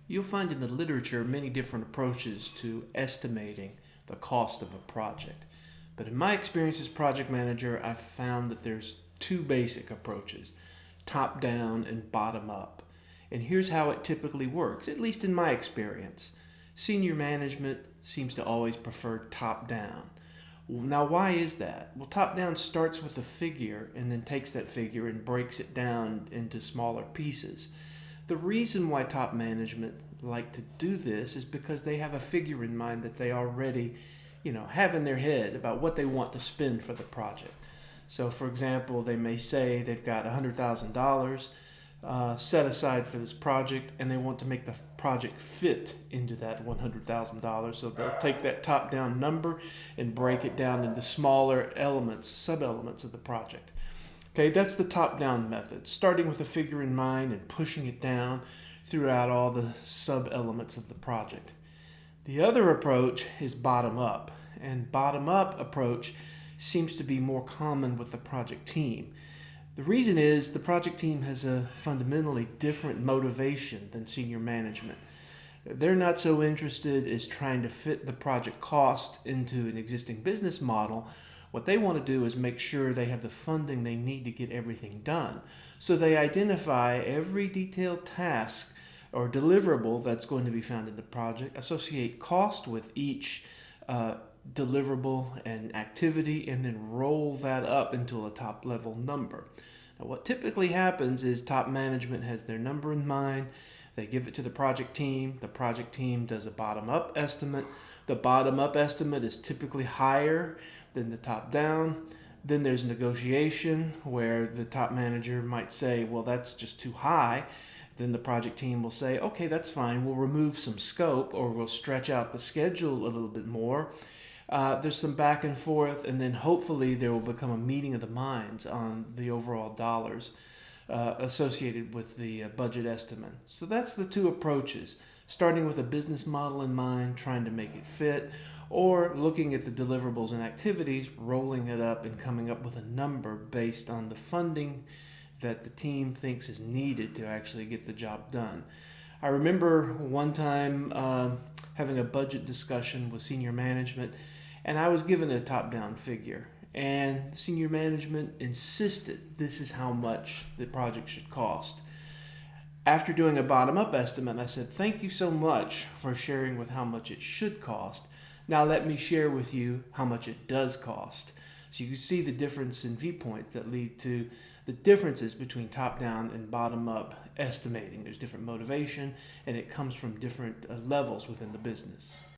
You'll find in the literature many different approaches to estimating the cost of a project. But in my experience as project manager, I've found that there's two basic approaches, top down and bottom up. And here's how it typically works, at least in my experience. Senior management seems to always prefer top down. Now, why is that? Well, top down starts with a figure and then takes that figure and breaks it down into smaller pieces. The reason why top management like to do this is because they have a figure in mind that they already, have in their head about what they want to spend for the project. So, for example, they may say they've got $100,000 set aside for this project, and they want to make the project fit into that $100,000. So they'll take that top-down number and break it down into smaller elements, sub-elements of the project. Okay, that's the top-down method, starting with a figure in mind and pushing it down throughout all the sub-elements of the project. The other approach is bottom-up, and bottom-up approach seems to be more common with the project team. The reason is the project team has a fundamentally different motivation than senior management. They're not so interested as trying to fit the project cost into an existing business model. What they want to do is make sure they have the funding they need to get everything done. So they identify every detailed task or deliverable that's going to be found in the project, associate cost with each deliverable and activity, and then roll that up into a top level number. Now, what typically happens is top management has their number in mind. They give it to the project team. The project team does a bottom up estimate. The bottom up estimate is typically higher than the top down. Then there's negotiation where the top manager might say, well, that's just too high. Then the project team will say, okay, that's fine. We'll remove some scope, or we'll stretch out the schedule a little bit more. There's some back and forth, and then hopefully there will become a meeting of the minds on the overall dollars associated with the budget estimate. So that's the two approaches, starting with a business model in mind, trying to make it fit, or looking at the deliverables and activities, rolling it up and coming up with a number based on the funding that the team thinks is needed to actually get the job done. I remember one time having a budget discussion with senior management, and I was given a top-down figure. And senior management insisted this is how much the project should cost. After doing a bottom-up estimate, I said, thank you so much for sharing with how much it should cost. Now let me share with you how much it does cost. So you can see the difference in viewpoints that lead to the differences between top-down and bottom-up estimating. There's different motivation, and it comes from different levels within the business.